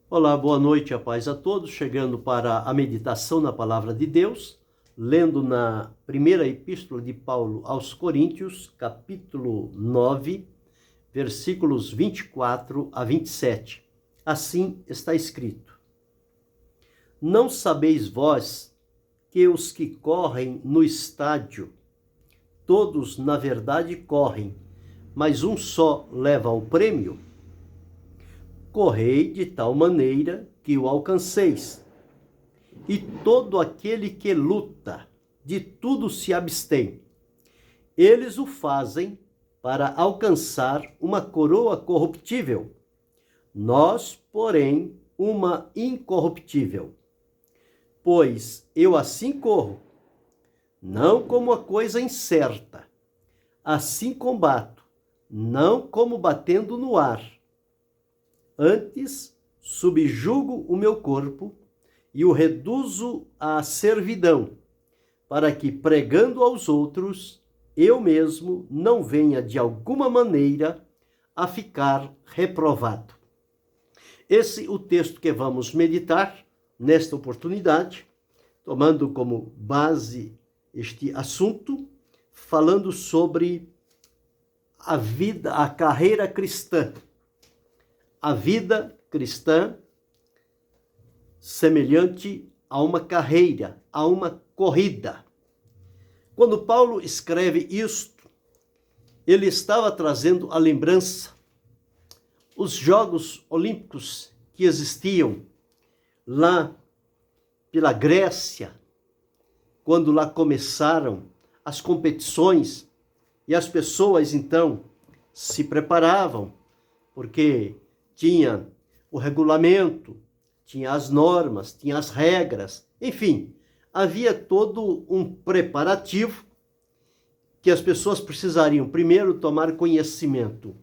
Olá, boa noite, a paz a todos. Chegando para a meditação na Palavra de Deus, lendo na primeira epístola de Paulo aos Coríntios, capítulo 9, versículos 24 a 27. Assim está escrito: Não sabeis vós que os que correm no estádio, todos na verdade correm, mas um só leva o prêmio? Correi de tal maneira que o alcanceis. E todo aquele que luta, de tudo se abstém. Eles o fazem para alcançar uma coroa corruptível. Nós, porém, uma incorruptível. Pois eu assim corro, não como a coisa incerta. Assim combato, não como batendo no ar. Antes, subjugo o meu corpo e o reduzo à servidão, para que, pregando aos outros, eu mesmo não venha de alguma maneira a ficar reprovado. Esse é o texto que vamos meditar nesta oportunidade, tomando como base este assunto, falando sobre a vida, a carreira cristã. A vida cristã semelhante a uma carreira, a uma corrida. Quando Paulo escreve isto, ele estava trazendo à lembrança os Jogos Olímpicos que existiam lá pela Grécia, quando lá começaram as competições e as pessoas então se preparavam, porque tinha o regulamento, tinha as normas, tinha as regras, enfim, havia todo um preparativo que as pessoas precisariam primeiro tomar conhecimento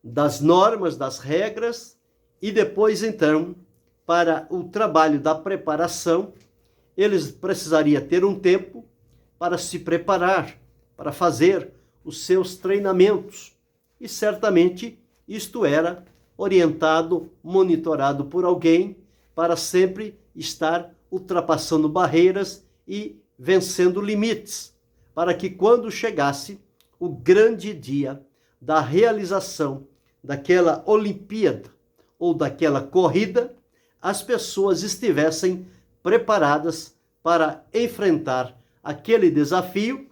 das normas, das regras, e depois, então, para o trabalho da preparação, eles precisariam ter um tempo para se preparar, para fazer os seus treinamentos, e certamente isto era orientado, monitorado por alguém para sempre estar ultrapassando barreiras e vencendo limites, para que quando chegasse o grande dia da realização daquela Olimpíada ou daquela corrida, as pessoas estivessem preparadas para enfrentar aquele desafio,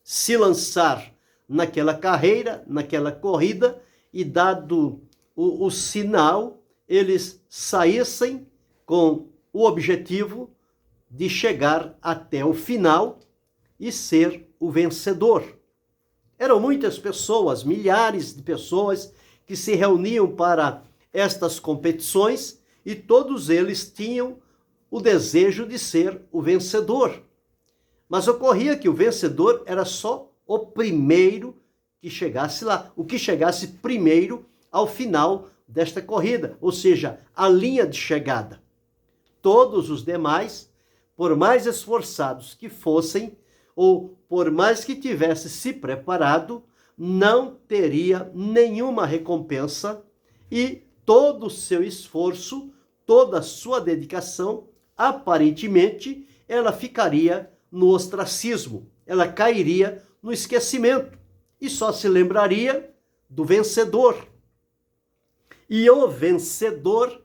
se lançar naquela carreira, naquela corrida, e dado o sinal, eles saíssem com o objetivo de chegar até o final e ser o vencedor. Eram muitas pessoas, milhares de pessoas que se reuniam para estas competições e todos eles tinham o desejo de ser o vencedor. Mas ocorria que o vencedor era só o primeiro que chegasse lá, o que chegasse primeiro ao final desta corrida, ou seja, a linha de chegada. Todos os demais, por mais esforçados que fossem, ou por mais que tivesse se preparado, não teria nenhuma recompensa e todo o seu esforço, toda a sua dedicação, aparentemente, ela ficaria no ostracismo, ela cairia no esquecimento e só se lembraria do vencedor. E o vencedor,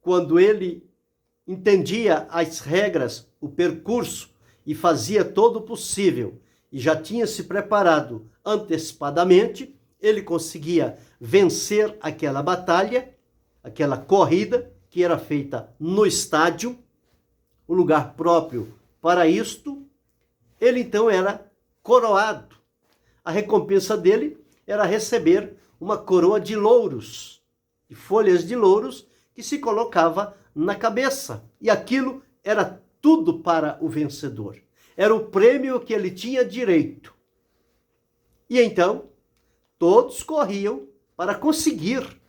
quando ele entendia as regras, o percurso e fazia todo o possível e já tinha se preparado antecipadamente, ele conseguia vencer aquela batalha, aquela corrida que era feita no estádio, o lugar próprio para isto. Ele então era coroado. A recompensa dele era receber uma coroa de louros, de folhas de louros que se colocava na cabeça. E aquilo era tudo para o vencedor. Era o prêmio que ele tinha direito. E então, todos corriam para conseguir,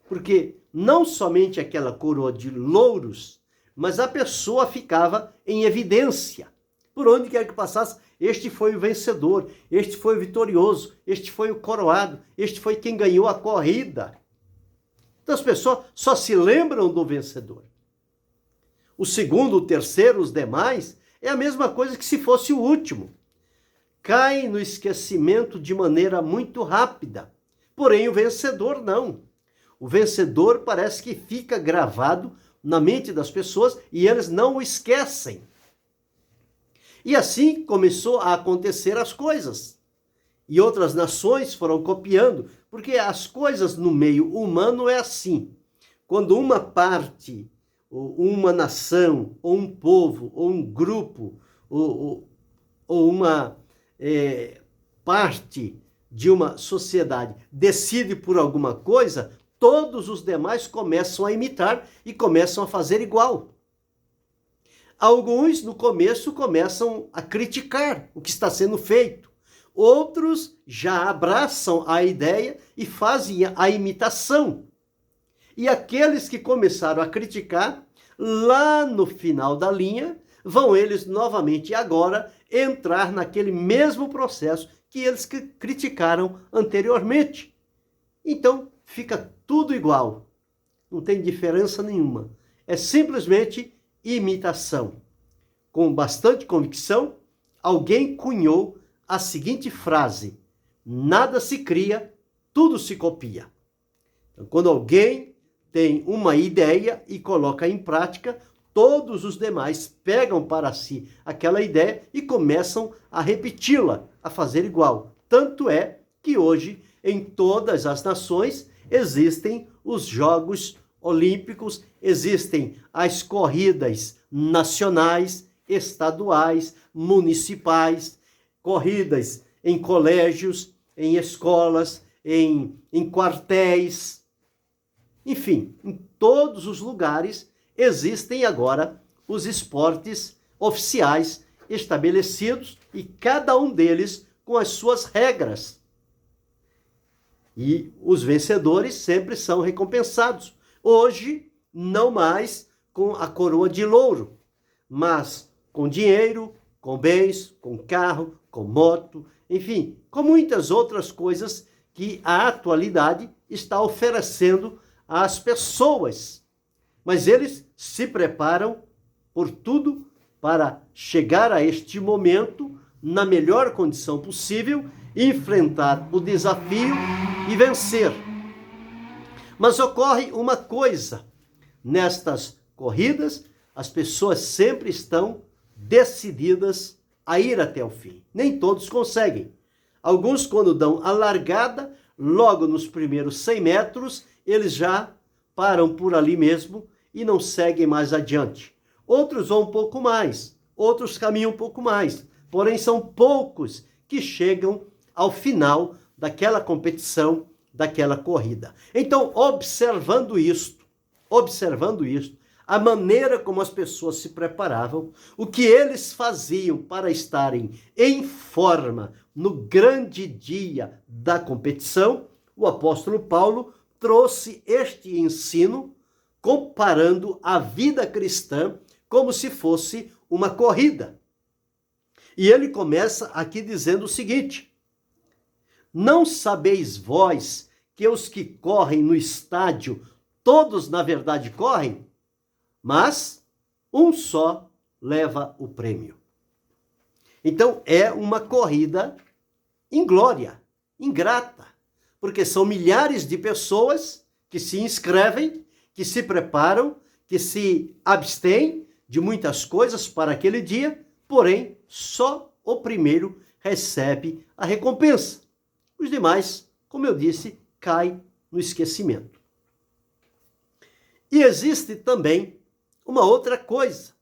porque não somente aquela coroa de louros, mas a pessoa ficava em evidência. Por onde quer que passasse, este foi o vencedor, este foi o vitorioso, este foi o coroado, este foi quem ganhou a corrida. Então as pessoas só se lembram do vencedor. O segundo, o terceiro, os demais, é a mesma coisa que se fosse o último. Cai no esquecimento de maneira muito rápida. Porém, o vencedor não. O vencedor parece que fica gravado na mente das pessoas e eles não o esquecem. E assim começou a acontecer as coisas. E outras nações foram copiando, porque as coisas no meio humano é assim. Quando uma parte, ou uma nação, ou um povo, ou um grupo, ou uma parte de uma sociedade decide por alguma coisa, todos os demais começam a imitar e começam a fazer igual. Alguns, no começo, começam a criticar o que está sendo feito. Outros já abraçam a ideia e fazem a imitação. E aqueles que começaram a criticar, lá no final da linha, vão eles novamente agora entrar naquele mesmo processo que eles criticaram anteriormente. Então, fica tudo igual. Não tem diferença nenhuma. É simplesmente imitação. Com bastante convicção, alguém cunhou a seguinte frase: nada se cria, tudo se copia. Então, quando alguém tem uma ideia e coloca em prática, todos os demais pegam para si aquela ideia e começam a repeti-la, a fazer igual. Tanto é que hoje, em todas as nações, existem os Jogos Olímpicos, existem as corridas nacionais, estaduais, municipais, corridas em colégios, em escolas, em quartéis. Enfim, em todos os lugares existem agora os esportes oficiais estabelecidos e cada um deles com as suas regras. E os vencedores sempre são recompensados. Hoje, não mais com a coroa de louro, mas com dinheiro, com bens, com carro, com moto, enfim, com muitas outras coisas que a atualidade está oferecendo às pessoas. Mas eles se preparam por tudo para chegar a este momento na melhor condição possível, enfrentar o desafio e vencer. Mas ocorre uma coisa: nestas corridas, as pessoas sempre estão decididas a ir até o fim. Nem todos conseguem. Alguns, quando dão a largada, logo nos primeiros 100 metros, eles já param por ali mesmo e não seguem mais adiante. Outros vão um pouco mais, outros caminham um pouco mais. Porém, são poucos que chegam ao final daquela competição, daquela corrida. Então, observando isto, a maneira como as pessoas se preparavam, o que eles faziam para estarem em forma no grande dia da competição, o apóstolo Paulo trouxe este ensino comparando a vida cristã como se fosse uma corrida. E ele começa aqui dizendo o seguinte: não sabeis vós que os que correm no estádio, todos na verdade correm, mas um só leva o prêmio. Então é uma corrida inglória, ingrata, porque são milhares de pessoas que se inscrevem, que se preparam, que se abstêm de muitas coisas para aquele dia, porém só o primeiro recebe a recompensa. Os demais, como eu disse, caem no esquecimento. E existe também uma outra coisa.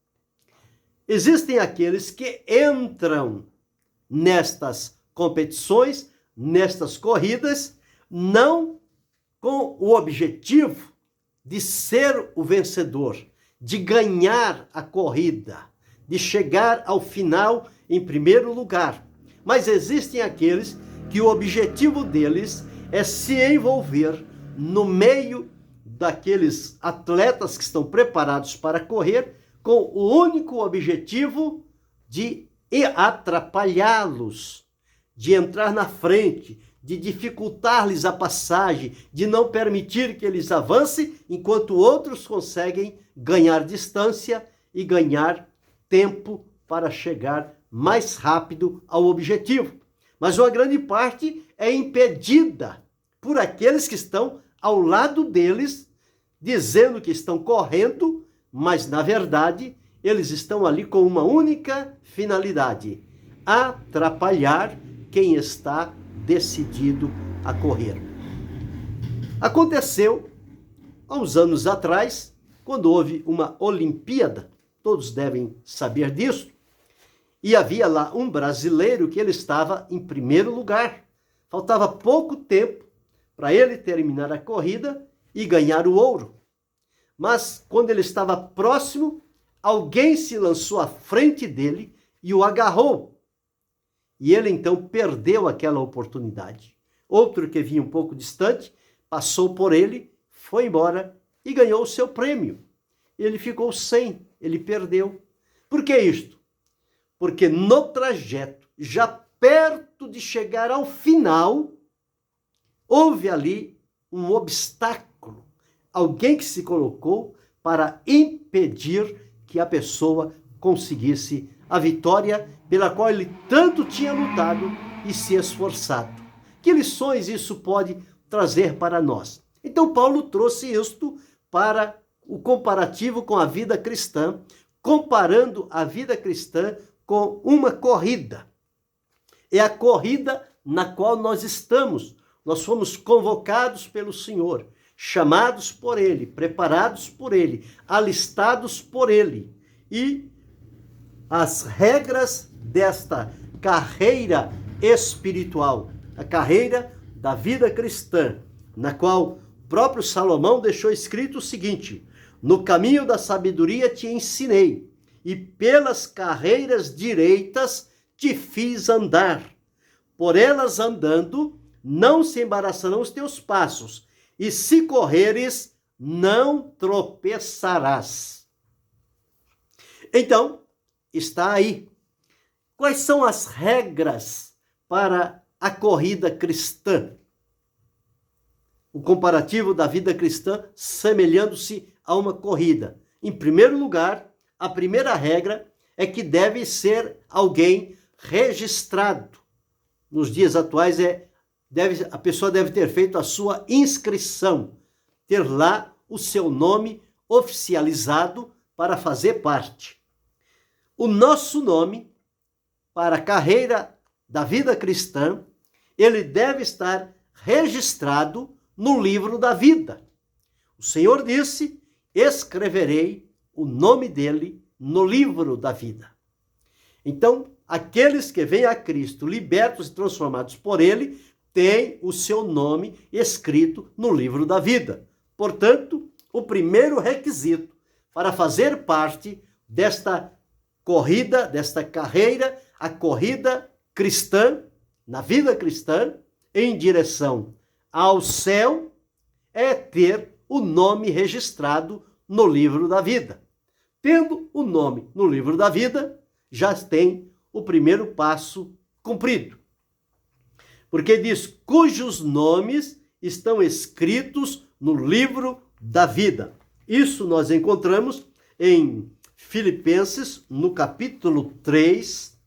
Existem aqueles que entram nestas competições, nestas corridas, não com o objetivo de ser o vencedor, de ganhar a corrida, de chegar ao final em primeiro lugar. Mas existem aqueles que o objetivo deles é se envolver no meio daqueles atletas que estão preparados para correr, com o único objetivo de atrapalhá-los, de entrar na frente, de dificultar-lhes a passagem, de não permitir que eles avancem, enquanto outros conseguem ganhar distância e ganhar tempo para chegar mais rápido ao objetivo. Mas uma grande parte é impedida por aqueles que estão ao lado deles, dizendo que estão correndo, mas na verdade eles estão ali com uma única finalidade: atrapalhar quem está decidido a correr. Aconteceu há uns anos atrás, quando houve uma Olimpíada, todos devem saber disso, e havia lá um brasileiro que ele estava em primeiro lugar. Faltava pouco tempo para ele terminar a corrida e ganhar o ouro. Mas quando ele estava próximo, alguém se lançou à frente dele e o agarrou. E ele então perdeu aquela oportunidade. Outro que vinha um pouco distante, passou por ele, foi embora e ganhou o seu prêmio. Ele ficou sem, ele perdeu. Por que isto? Porque no trajeto, já perto de chegar ao final, houve ali um obstáculo. Alguém que se colocou para impedir que a pessoa conseguisse a vitória pela qual ele tanto tinha lutado e se esforçado. Que lições isso pode trazer para nós? Então Paulo trouxe isto para o comparativo com a vida cristã, comparando a vida cristã com uma corrida. É a corrida na qual nós estamos. Nós fomos convocados pelo Senhor, chamados por Ele, preparados por Ele, alistados por Ele. E as regras desta carreira espiritual, a carreira da vida cristã, na qual o próprio Salomão deixou escrito o seguinte: no caminho da sabedoria te ensinei, e pelas carreiras direitas te fiz andar. Por elas andando, não se embaraçarão os teus passos, e se correres, não tropeçarás. Então, está aí. Quais são as regras para a corrida cristã? O comparativo da vida cristã semelhando-se a uma corrida. Em primeiro lugar, a primeira regra é que deve ser alguém registrado. Nos dias atuais, a pessoa deve ter feito a sua inscrição, ter lá o seu nome oficializado para fazer parte. O nosso nome, para a carreira da vida cristã, ele deve estar registrado no livro da vida. O Senhor disse: escreverei o nome dele no livro da vida. Então, aqueles que vêm a Cristo, libertos e transformados por ele, têm o seu nome escrito no livro da vida. Portanto, o primeiro requisito para fazer parte desta corrida, desta carreira, a corrida cristã, na vida cristã, em direção ao céu, é ter o nome registrado no livro da vida. Tendo o nome no livro da vida, já tem o primeiro passo cumprido. Porque diz: cujos nomes estão escritos no livro da vida. Isso nós encontramos em Filipenses, no capítulo 3,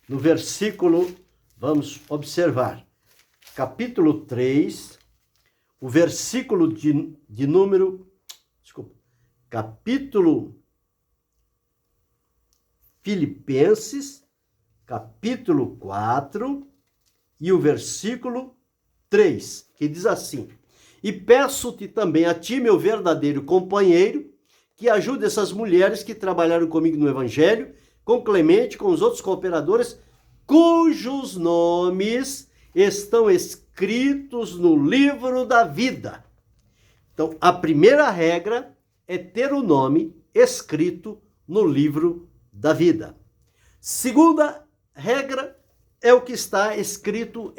no versículo, vamos observar, capítulo 3, o versículo de número, capítulo Filipenses, capítulo 4, e o versículo 3, que diz assim: e peço-te também a ti, meu verdadeiro companheiro, que ajude essas mulheres que trabalharam comigo no Evangelho, com Clemente, com os outros cooperadores, cujos nomes estão escritos no livro da vida. Então, a primeira regra é ter o nome escrito no livro da vida. Segunda regra é o que está escrito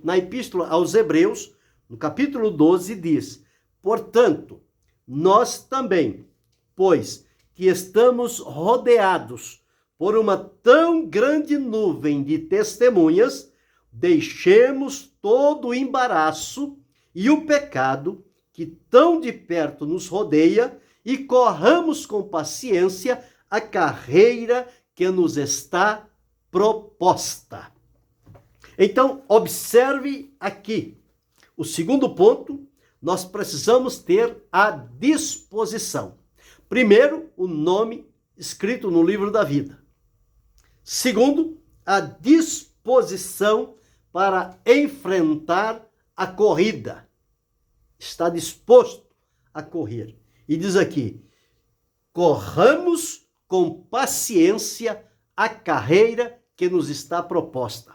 na Epístola aos Hebreus, no capítulo 12, diz: portanto, nós também, pois que estamos rodeados por uma tão grande nuvem de testemunhas, deixemos todo o embaraço e o pecado que tão de perto nos rodeia e corramos com paciência a carreira que nos está proposta. Então, observe aqui. O segundo ponto, nós precisamos ter a disposição. Primeiro, o nome escrito no livro da vida. Segundo, a disposição para enfrentar a corrida. Está disposto a correr. E diz aqui, corramos com paciência a carreira que nos está proposta.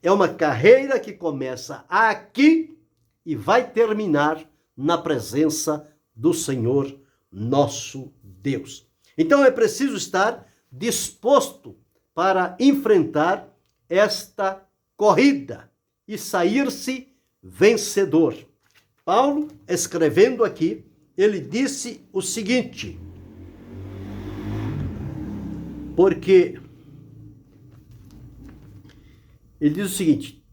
É uma carreira que começa aqui e vai terminar na presença do Senhor nosso Deus. Então é preciso estar disposto para enfrentar esta corrida e sair-se vencedor. Paulo, escrevendo aqui, ele disse o seguinte, porque ele diz o seguinte,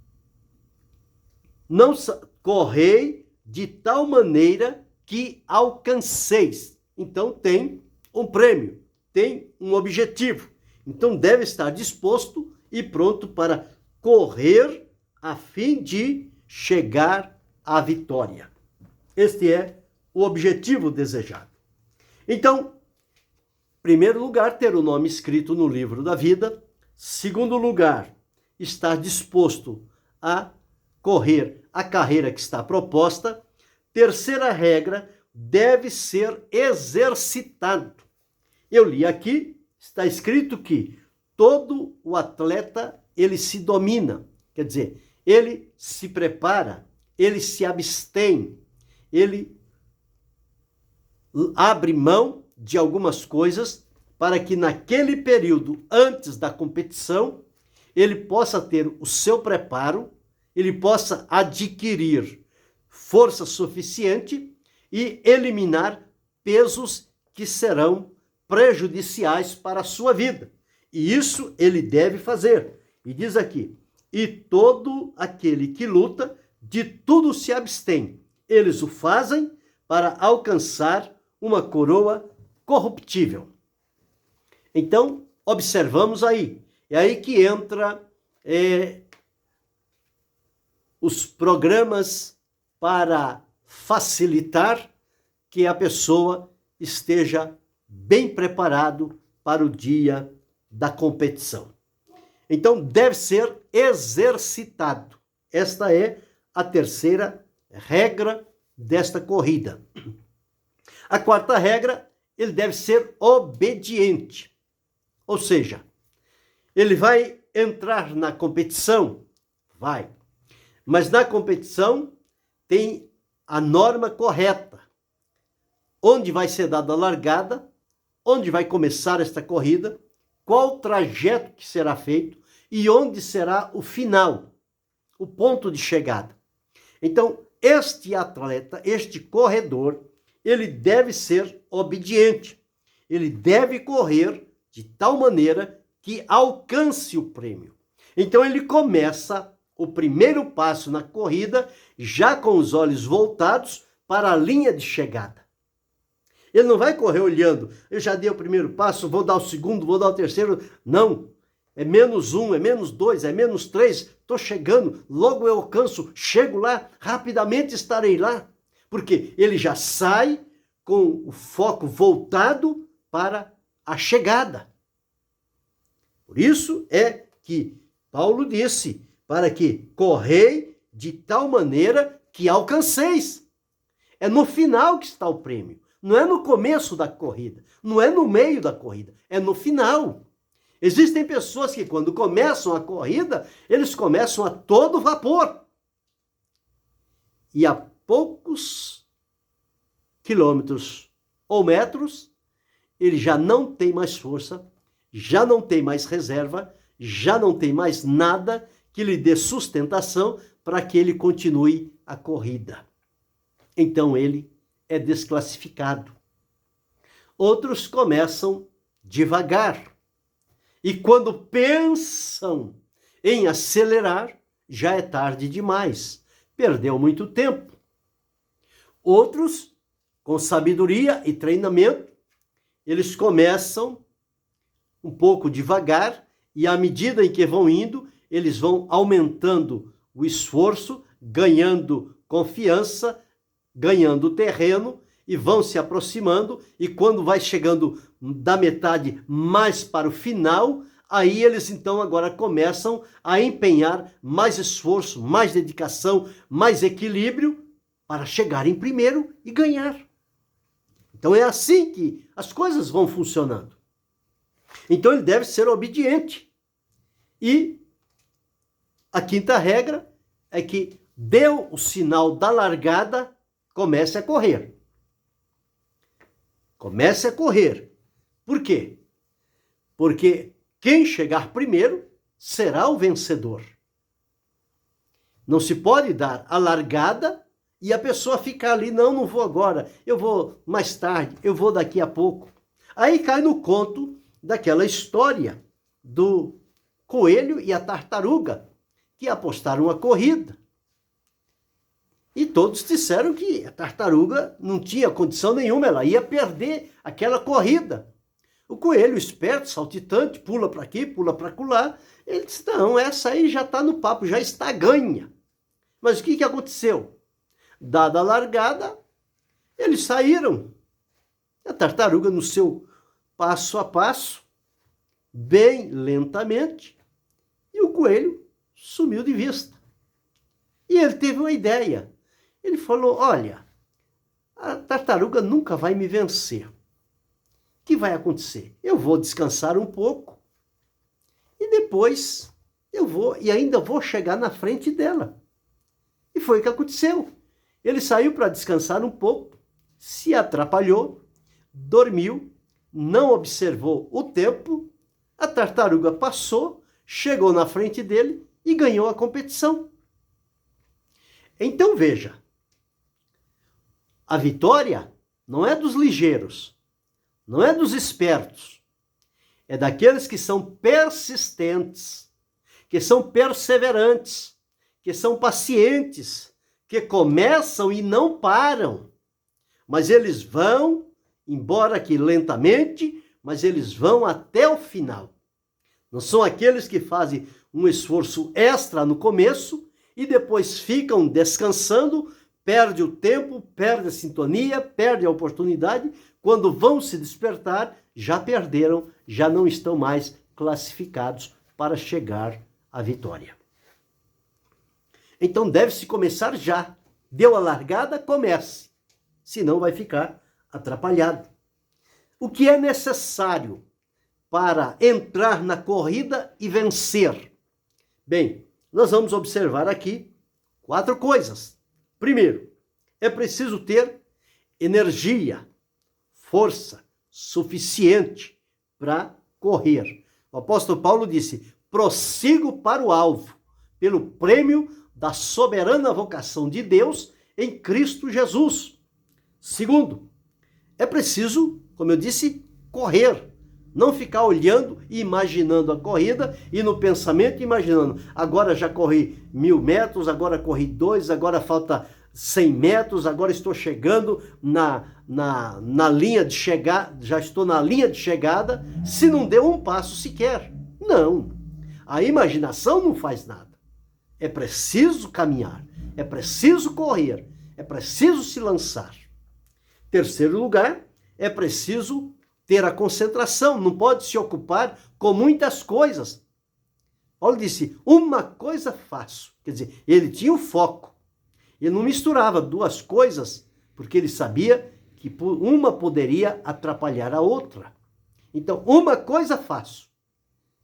não correi de tal maneira que alcanceis. Então tem um prêmio, tem um objetivo. Então deve estar disposto e pronto para correr a fim de chegar à vitória. Este é o objetivo desejado. Então, em primeiro lugar, ter o nome escrito no livro da vida. Segundo lugar, estar disposto a correr a carreira que está proposta. Terceira regra, deve ser exercitado. Eu li aqui, está escrito que todo o atleta, ele se domina. Quer dizer, ele se prepara, ele se abstém, ele abre mão de algumas coisas para que naquele período antes da competição ele possa ter o seu preparo, ele possa adquirir força suficiente e eliminar pesos que serão prejudiciais para a sua vida. E isso ele deve fazer. E diz aqui, e todo aquele que luta, de tudo se abstém. Eles o fazem para alcançar uma coroa corruptível. Então, observamos aí. É aí que entra os programas para facilitar que a pessoa esteja bem preparado para o dia da competição. Então, deve ser exercitado. Esta é a terceira regra desta corrida. A quarta regra, ele deve ser obediente. Ou seja, ele vai entrar na competição? Vai. Mas na competição tem a norma correta. Onde vai ser dada a largada, onde vai começar esta corrida, qual o trajeto que será feito e onde será o final, o ponto de chegada. Então, este atleta, este corredor, ele deve ser obediente. Ele deve correr de tal maneira que alcance o prêmio. Então, ele começa o primeiro passo na corrida já com os olhos voltados para a linha de chegada. Ele não vai correr olhando, eu já dei o primeiro passo, vou dar o segundo, vou dar o terceiro. Não, é -1, é -2, é -3, estou chegando, logo eu alcanço, chego lá, rapidamente estarei lá. Porque ele já sai com o foco voltado para a chegada. Por isso é que Paulo disse, para que correi de tal maneira que alcanceis. É no final que está o prêmio. Não é no começo da corrida, não é no meio da corrida, é no final. Existem pessoas que quando começam a corrida, eles começam a todo vapor. E a poucos quilômetros ou metros, ele já não tem mais força, já não tem mais reserva, já não tem mais nada que lhe dê sustentação para que ele continue a corrida. Então ele é desclassificado. Outros começam devagar. E quando pensam em acelerar, já é tarde demais, perdeu muito tempo. Outros, com sabedoria e treinamento, eles começam um pouco devagar e à medida em que vão indo, eles vão aumentando o esforço, ganhando confiança, ganhando terreno e vão se aproximando, e quando vai chegando da metade mais para o final, aí eles então agora começam a empenhar mais esforço, mais dedicação, mais equilíbrio para chegar em primeiro e ganhar. Então é assim que as coisas vão funcionando. Então ele deve ser obediente. E a quinta regra é que deu o sinal da largada, comece a correr. Comece a correr. Por quê? Porque quem chegar primeiro será o vencedor. Não se pode dar a largada e a pessoa ficar ali, não vou agora, eu vou mais tarde, eu vou daqui a pouco. Aí cai no conto daquela história do coelho e a tartaruga, que apostaram a corrida. E todos disseram que a tartaruga não tinha condição nenhuma, ela ia perder aquela corrida. O coelho, esperto, saltitante, pula para aqui, pula para acolá. Ele disse, não, essa aí já está no papo, já está ganha. Mas o que aconteceu? Dada a largada, eles saíram. A tartaruga no seu passo a passo, bem lentamente, e o coelho sumiu de vista. E ele teve uma ideia. Ele falou, olha, a tartaruga nunca vai me vencer. O que vai acontecer? Eu vou descansar um pouco e depois e ainda vou chegar na frente dela. E foi o que aconteceu. Ele saiu para descansar um pouco, se atrapalhou, dormiu, não observou o tempo, a tartaruga passou, chegou na frente dele e ganhou a competição. Então veja, a vitória não é dos ligeiros, não é dos espertos, é daqueles que são persistentes, que são perseverantes, que são pacientes, que começam e não param, mas eles vão, embora que lentamente, mas eles vão até o final. Não são aqueles que fazem um esforço extra no começo e depois ficam descansando, perde o tempo, perde a sintonia, perde a oportunidade. Quando vão se despertar, já perderam, já não estão mais classificados para chegar à vitória. Então deve-se começar já. Deu a largada, comece. Senão vai ficar atrapalhado. O que é necessário para entrar na corrida e vencer? Bem, nós vamos observar aqui 4 coisas. Primeiro, é preciso ter energia, força suficiente para correr. O apóstolo Paulo disse, prossigo para o alvo, pelo prêmio da soberana vocação de Deus em Cristo Jesus. Segundo, é preciso, como eu disse, correr. Não ficar olhando e imaginando a corrida e no pensamento imaginando, agora já corri 1000 metros, agora corri 2, agora falta 100 metros, agora estou chegando na linha de chegada, já estou na linha de chegada, se não deu um passo sequer. Não, a imaginação não faz nada. É preciso caminhar, é preciso correr, é preciso se lançar. Terceiro lugar, é preciso ter a concentração, não pode se ocupar com muitas coisas. Paulo disse, uma coisa faço. Quer dizer, ele tinha o foco. Ele não misturava 2 coisas, porque ele sabia que uma poderia atrapalhar a outra. Então, uma coisa faço.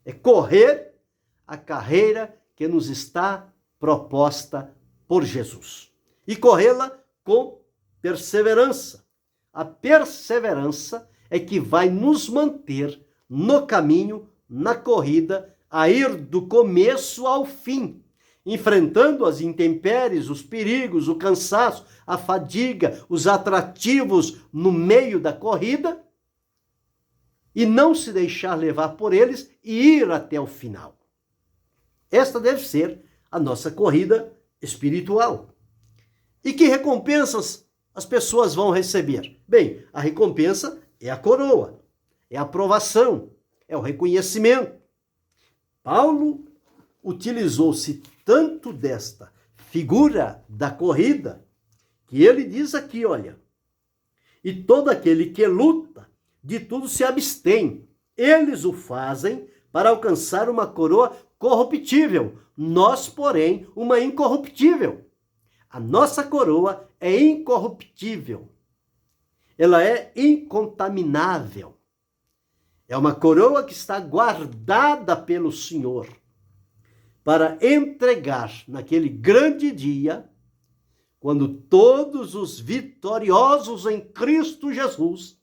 É correr a carreira que nos está proposta por Jesus. E corrê-la com perseverança. A perseverança é que vai nos manter no caminho, na corrida, a ir do começo ao fim, enfrentando as intempéries, os perigos, o cansaço, a fadiga, os atrativos no meio da corrida, e não se deixar levar por eles e ir até o final. Esta deve ser a nossa corrida espiritual. E que recompensas as pessoas vão receber? Bem, a recompensa é a coroa, é a aprovação, é o reconhecimento. Paulo utilizou-se tanto desta figura da corrida, que ele diz aqui, olha, e todo aquele que luta, de tudo se abstém. Eles o fazem para alcançar uma coroa corruptível, nós, porém, uma incorruptível. A nossa coroa é incorruptível. Ela é incontaminável. É uma coroa que está guardada pelo Senhor para entregar naquele grande dia, quando todos os vitoriosos em Cristo Jesus,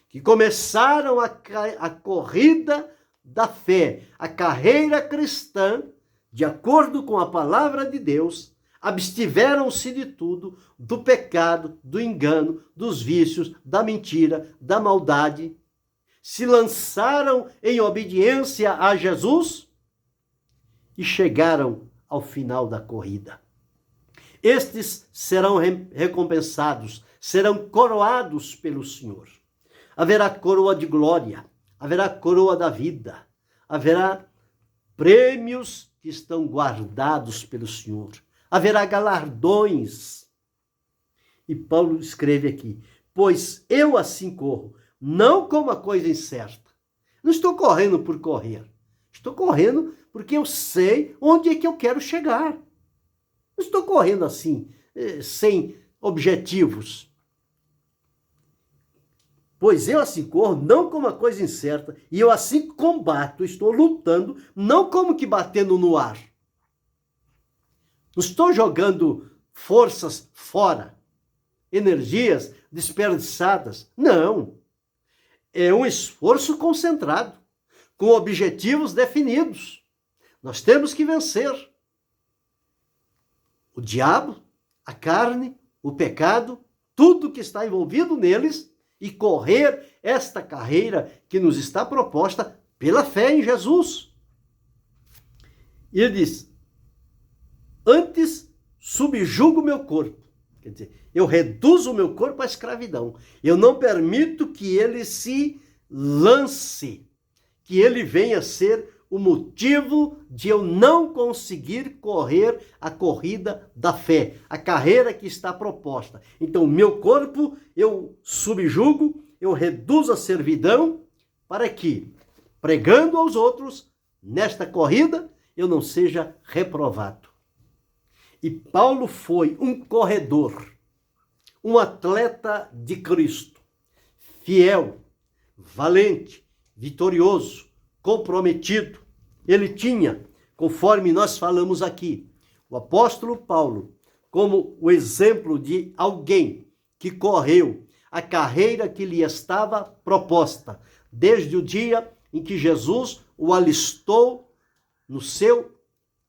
que começaram a corrida da fé, a carreira cristã, de acordo com a palavra de Deus, abstiveram-se de tudo, do pecado, do engano, dos vícios, da mentira, da maldade, se lançaram em obediência a Jesus e chegaram ao final da corrida. Estes serão recompensados, serão coroados pelo Senhor. Haverá coroa de glória, haverá coroa da vida, haverá prêmios que estão guardados pelo Senhor, haverá galardões. E Paulo escreve aqui, pois eu assim corro, não como a coisa incerta. Não estou correndo por correr, estou correndo porque eu sei onde é que eu quero chegar. Não estou correndo assim, sem objetivos. Pois eu assim corro, não como uma coisa incerta, e eu assim combato, estou lutando, não como que batendo no ar. Não estou jogando forças fora, energias desperdiçadas. Não. É um esforço concentrado, com objetivos definidos. Nós temos que vencer o diabo, a carne, o pecado, tudo que está envolvido neles, e correr esta carreira que nos está proposta pela fé em Jesus. E ele diz, antes subjugo o meu corpo. Quer dizer, eu reduzo o meu corpo à escravidão. Eu não permito que ele se lance, que ele venha ser o motivo de eu não conseguir correr a corrida da fé, a carreira que está proposta. Então, meu corpo eu subjugo, eu reduzo a servidão, para que, pregando aos outros, nesta corrida, eu não seja reprovado. E Paulo foi um corredor, um atleta de Cristo, fiel, valente, vitorioso, comprometido. Ele tinha, conforme nós falamos aqui, o apóstolo Paulo, como o exemplo de alguém que correu a carreira que lhe estava proposta, desde o dia em que Jesus o alistou no seu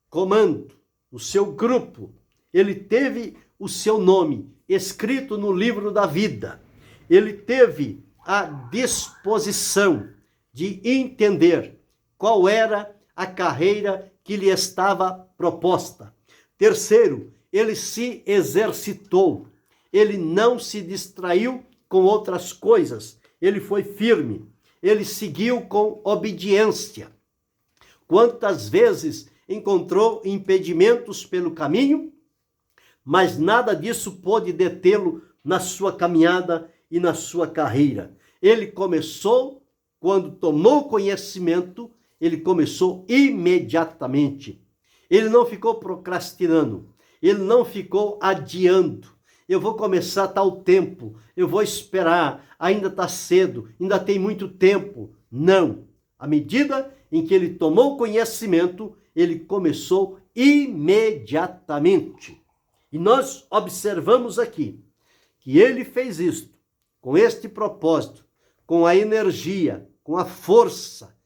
comando, no seu grupo. Ele teve o seu nome escrito no livro da vida. Ele teve a disposição de entender qual era a carreira que lhe estava proposta. Terceiro, ele se exercitou. Ele não se distraiu com outras coisas. Ele foi firme. Ele seguiu com obediência. Quantas vezes encontrou impedimentos pelo caminho, mas nada disso pôde detê-lo na sua caminhada e na sua carreira. Ele começou, quando tomou conhecimento, ele começou imediatamente. Ele não ficou procrastinando, ele não ficou adiando. Eu vou começar tal tempo, eu vou esperar, ainda está cedo, ainda tem muito tempo. Não. À medida em que ele tomou conhecimento, ele começou imediatamente. E nós observamos aqui que ele fez isto com este propósito, com a energia, com a força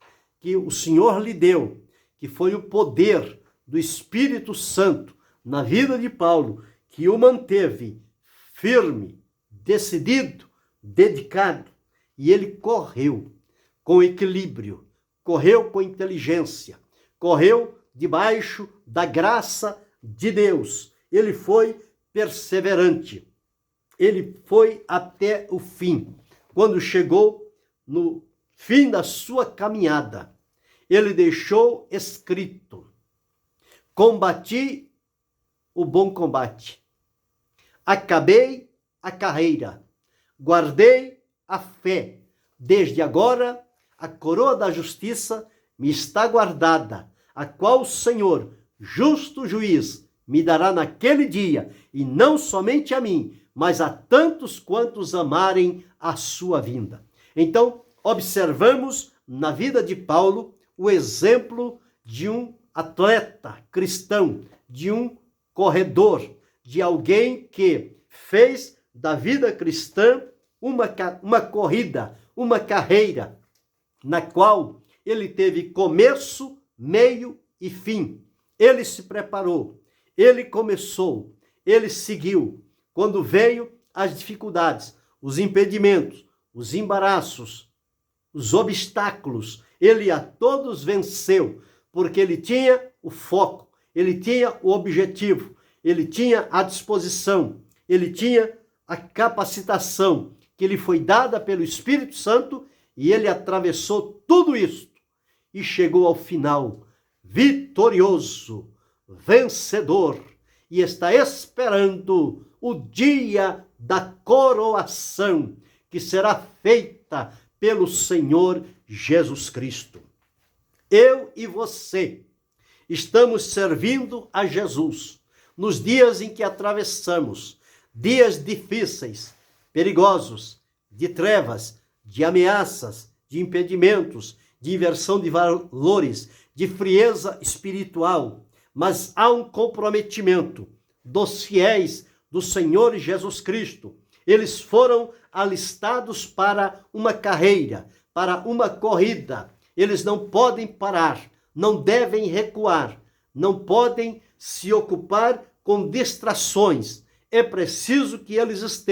que o Senhor lhe deu, que foi o poder do Espírito Santo na vida de Paulo, que o manteve firme, decidido, dedicado. E ele correu com equilíbrio, correu com inteligência, correu debaixo da graça de Deus. Ele foi perseverante. Ele foi até o fim. Quando chegou no fim da sua caminhada, ele deixou escrito: combati o bom combate, acabei a carreira, guardei a fé. Desde agora, a coroa da justiça me está guardada, a qual o Senhor, justo juiz, me dará naquele dia, e não somente a mim, mas a tantos quantos amarem a sua vinda. Então, observamos na vida de Paulo o exemplo de um atleta cristão, de um corredor, de alguém que fez da vida cristã uma corrida, uma carreira, na qual ele teve começo, meio e fim. Ele se preparou, ele começou, ele seguiu. Quando veio as dificuldades, os impedimentos, os embaraços, os obstáculos, ele a todos venceu, porque ele tinha o foco, ele tinha o objetivo, ele tinha a disposição, ele tinha a capacitação que lhe foi dada pelo Espírito Santo, e ele atravessou tudo isso e chegou ao final vitorioso, vencedor, e está esperando o dia da coroação, que será feita pelo Senhor Jesus Cristo. Eu e você estamos servindo a Jesus nos dias em que atravessamos dias difíceis, perigosos, de trevas, de ameaças, de impedimentos, de inversão de valores, de frieza espiritual, mas há um comprometimento dos fiéis do Senhor Jesus Cristo. Eles foram alistados para uma carreira, para uma corrida. Eles não podem parar, não devem recuar, não podem se ocupar com distrações. É preciso que eles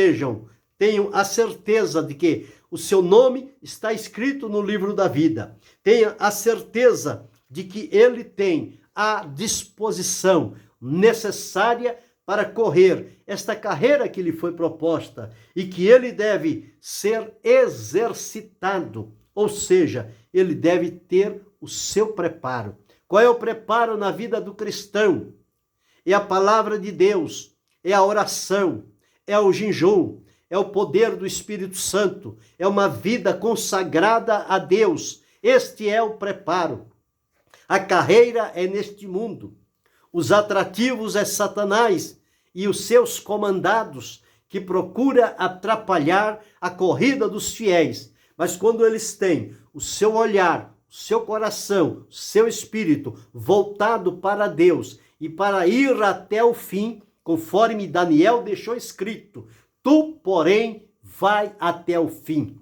tenham a certeza de que o seu nome está escrito no livro da vida. Tenha a certeza de que ele tem a disposição necessária para correr esta carreira que lhe foi proposta e que ele deve ser exercitado, ou seja, ele deve ter o seu preparo. Qual é o preparo na vida do cristão? É a palavra de Deus, é a oração, é o jejum, é o poder do Espírito Santo, é uma vida consagrada a Deus. Este é o preparo. A carreira é neste mundo. Os atrativos é Satanás e os seus comandados, que procura atrapalhar a corrida dos fiéis. Mas quando eles têm o seu olhar, o seu coração, o seu espírito voltado para Deus e para ir até o fim, conforme Daniel deixou escrito: tu, porém, vai até o fim.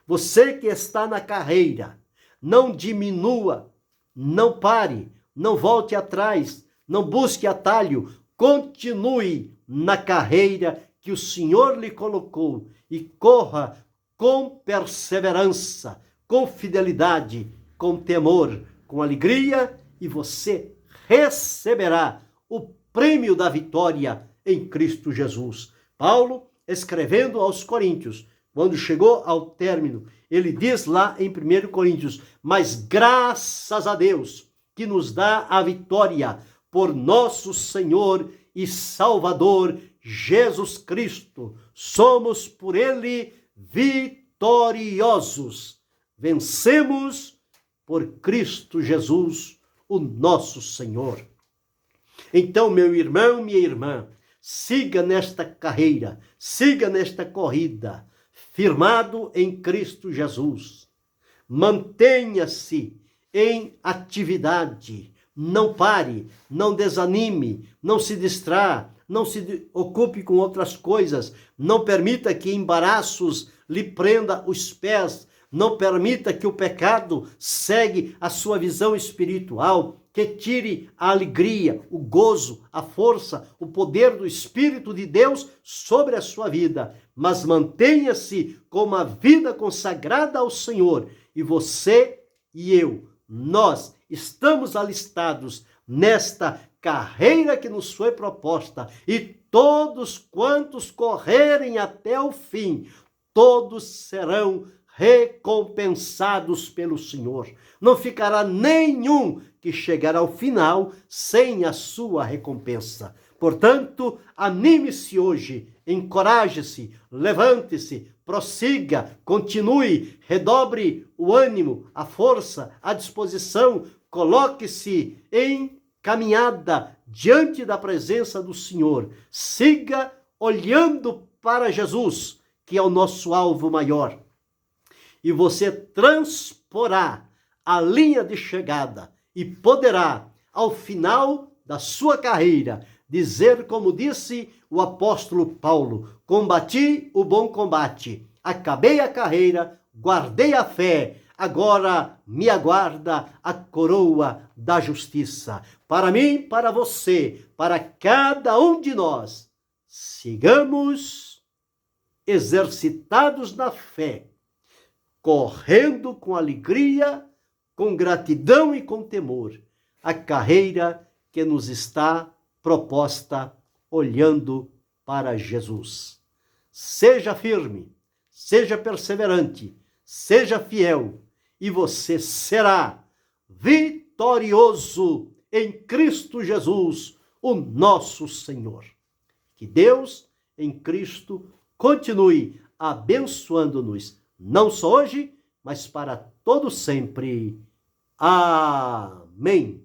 Você que está na carreira, não diminua, não pare, não volte atrás, não busque atalho, continue na carreira que o Senhor lhe colocou e corra com perseverança, com fidelidade, com temor, com alegria, e você receberá o prêmio da vitória em Cristo Jesus. Paulo, escrevendo aos Coríntios, quando chegou ao término, ele diz lá em 1 Coríntios: mas graças a Deus que nos dá a vitória por nosso Senhor e Salvador Jesus Cristo. Somos por ele vitoriosos. Vencemos por Cristo Jesus, o nosso Senhor. Então, meu irmão, minha irmã, siga nesta carreira, siga nesta corrida, firmado em Cristo Jesus. Mantenha-se em atividade, não pare, não desanime, não se distrá, não se ocupe com outras coisas, não permita que embaraços lhe prenda os pés, não permita que o pecado segue a sua visão espiritual, que tire a alegria, o gozo, a força, o poder do Espírito de Deus sobre a sua vida. Mas mantenha-se com uma vida consagrada ao Senhor. E você e eu, nós estamos alistados nesta carreira que nos foi proposta, e todos quantos correrem até o fim, todos serão recompensados pelo Senhor. Não ficará nenhum que chegar ao final sem a sua recompensa. Portanto, anime-se hoje, encoraje-se, levante-se, prossiga, continue, redobre o ânimo, a força, a disposição, coloque-se em caminhada diante da presença do Senhor. Siga olhando para Jesus, que é o nosso alvo maior. E você transporá a linha de chegada e poderá, ao final da sua carreira, dizer como disse o apóstolo Paulo: combati o bom combate, acabei a carreira, guardei a fé, agora me aguarda a coroa da justiça. Para mim, para você, para cada um de nós, sigamos exercitados na fé, correndo com alegria, com gratidão e com temor, a carreira que nos está proposta, olhando para Jesus. Seja firme, seja perseverante, seja fiel, e você será vitorioso em Cristo Jesus, o nosso Senhor. Que Deus, em Cristo, continue abençoando-nos, não só hoje, mas para todo sempre. Amém.